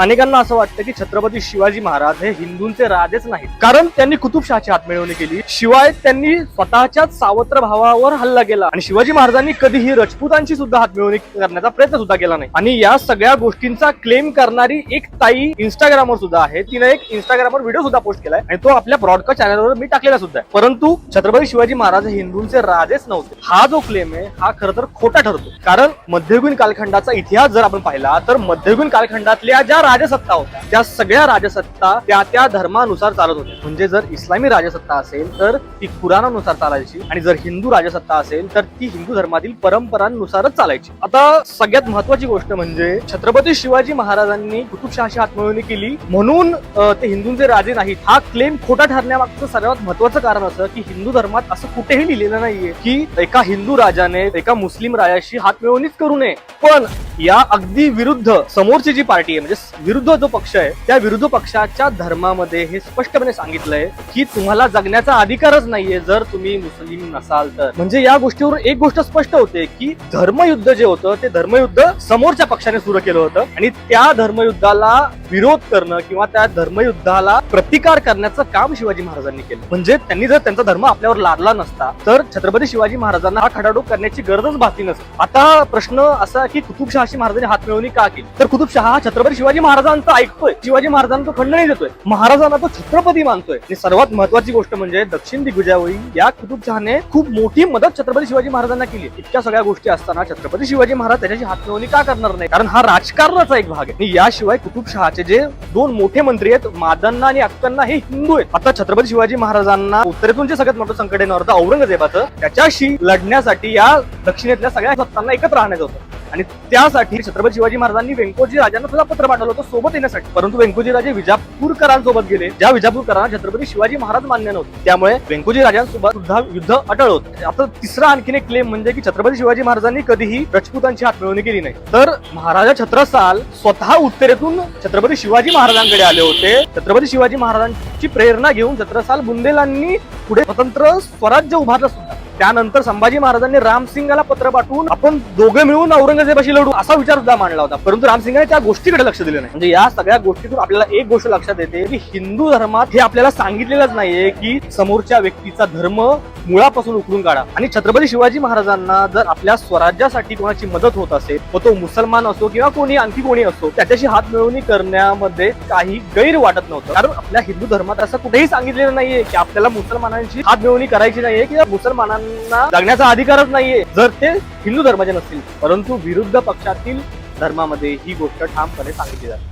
अनेकांना असं वाटतं की छत्रपती शिवाजी महाराज हे हिंदूंचे राजेच नाहीत, कारण त्यांनी कुतुबशहाची हातमिळवणी केली, शिवाय त्यांनी स्वतःच्याच सावत्र भावावर हल्ला केला आणि शिवाजी महाराजांनी कधीही राजपुतांची सुद्धा हातमिळवणी करण्याचा प्रयत्न सुद्धा केला नाही. आणि या सगळ्या गोष्टींचा क्लेम करणारी एक ताई इंस्टाग्रामवर सुद्धा आहे. तिने एक इंस्टाग्रामवर व्हिडिओ सुद्धा पोस्ट केलाय आणि तो आपल्या ब्रॉडकास्ट चॅनलवर मी टाकलेला सुद्धा आहे. परंतु छत्रपती शिवाजी महाराज हे हिंदूंचे राजेच नव्हते, हा जो क्लेम आहे हा खरं तर खोटा ठरतो. कारण मध्ययुगीन कालखंडाचा इतिहास जर आपण पाहिला तर मध्ययुगीन कालखंडातल्या ज्या राजसत्ता होत्या त्या सगळ्या राजसत्ता त्या धर्मानुसार चालत होत्या. म्हणजे जर इस्लामी राजसत्ता असेल तर ती कुराणानुसार चालायची आणि जर हिंदू राजसत्ता असेल तर ती हिंदू धर्मातील परंपरांनुसारच चालायची. आता सगळ्यात महत्वाची गोष्ट म्हणजे छत्रपती शिवाजी महाराजांनी कुतुबशहाची हातमिळवणी केली म्हणून ते हिंदूंचे राजे नाहीत, हा क्लेम खोटा ठरण्यामागचं सर्वात महत्वाचं कारण असं की हिंदू धर्मात असं कुठेही लिहिलेलं नाहीये की एका हिंदू राजाने एका मुस्लिम राजाशी हातमिळवणीच करू नये. पण या अगदी विरुद्ध समोरची जी पार्टी आहे म्हणजे विरुद्ध जो पक्ष आहे त्या विरुद्ध पक्षाच्या धर्मामध्ये हे स्पष्टपणे सांगितलंय की तुम्हाला जगण्याचा अधिकारच नाहीये जर तुम्ही मुस्लिम नसाल तर. म्हणजे या गोष्टीवर एक गोष्ट स्पष्ट होते की धर्मयुद्ध जे होतं ते धर्मयुद्ध समोरच्या पक्षाने सुरू केलं होतं आणि त्या धर्मयुद्धाला विरोध करणं किंवा त्या धर्मयुद्धाला प्रतिकार करण्याचं काम शिवाजी महाराजांनी केलं. म्हणजे त्यांनी जर त्यांचा धर्म आपल्यावर लादला नसता तर छत्रपती शिवाजी महाराजांना हा खडाडूक करण्याची गरजच भासली नसती. आता प्रश्न असा की कुतुबशहाशी महाराजांनी हातमिळवणी का केली, तर कुतुबशहा हा छत्रपती शिवाजी महाराजांचा ऐकतोय, शिवाजी महाराजांना तो खंडणी देतोय, महाराजांना तो छत्रपती मानतोय. आणि सर्वात महत्वाची गोष्ट म्हणजे दक्षिण दिग्विजयावेळी या कुतुबशहाने खूप मोठी मदत छत्रपती शिवाजी महाराजांना केली. इतक्या सगळ्या गोष्टी असताना छत्रपती शिवाजी महाराज त्याच्याशी हातमिळवणी का करणार नाही, कारण हा राजकारणाचा एक भाग आहे. आणि याशिवाय कुतुबशहाचे जे दोन मोठे मंत्री आहेत मादन्ना आणि अक्कन्ना हे हिंदू आहेत. आता छत्रपती शिवाजी महाराजांना उत्तरेतून जे सगळ्यात मोठं संकट येणार होतं औरंगजेबाचं, त्याच्याशी लढण्यासाठी या दक्षिणेतल्या सगळ्या सत्तांना एकत्र राहण्याचं होतं आणि त्यासाठी छत्रपती शिवाजी महाराजांनी व्यंकोजी राजांना सुद्धा पत्र पाठवलं होतं सोबत येण्यासाठी. परंतु व्यंकोजी राजे विजापूरकरांसोबत गेले, ज्या विजापूरकरांना छत्रपती शिवाजी महाराज मान्य नव्हते, त्यामुळे व्यंकोजी राजांसोबत सुद्धा युद्ध अटळ होतं. आता तिसरा आणखीन एक क्लेम म्हणजे की छत्रपती शिवाजी महाराजांनी कधीही राजपुतांची हातमिळवणी केली नाही, तर महाराजा छत्रसाल स्वतः उत्तरेतून छत्रपती शिवाजी महाराजांकडे आले होते. छत्रपती शिवाजी महाराजांची प्रेरणा घेऊन छत्रसाल बुंदेलांनी पुढे स्वतंत्र स्वराज्य उभारलं सुद्धा. त्यानंतर संभाजी महाराजांनी रामसिंगाला पत्र पाठवून आपण दोघे मिळून औरंगजेबाशी लढू असा विचार सुद्धा मांडला होता, परंतु रामसिंगाने त्या गोष्टीकडे लक्ष दिले नाही. म्हणजे या सगळ्या गोष्टीतून आपल्याला एक गोष्ट लक्षात येते की हिंदू धर्मात हे आपल्याला सांगितलेलंच नाहीये की समोरच्या व्यक्तीचा धर्म मुळापासून उकळून काढा. आणि छत्रपती शिवाजी महाराजांना जर आपल्या स्वराज्यासाठी कोणाची मदत होत असेल व तो मुसलमान असो किंवा कोणी आणखी कोणी असो त्याच्याशी हात मिळवणी करण्यामध्ये काही गैर वाटत नव्हतं, कारण आपल्या हिंदू धर्मात असं कुठेही सांगितलेलं नाहीये की आपल्याला मुसलमानांची हात मिळवणी करायची नाहीये किंवा मुसलमानांना जगण्याचा अधिकारच नाहीये जर ते हिंदू धर्माचे नसतील. परंतु विरुद्ध पक्षातील धर्मामध्ये ही गोष्ट ठामपणे सांगितली जाते.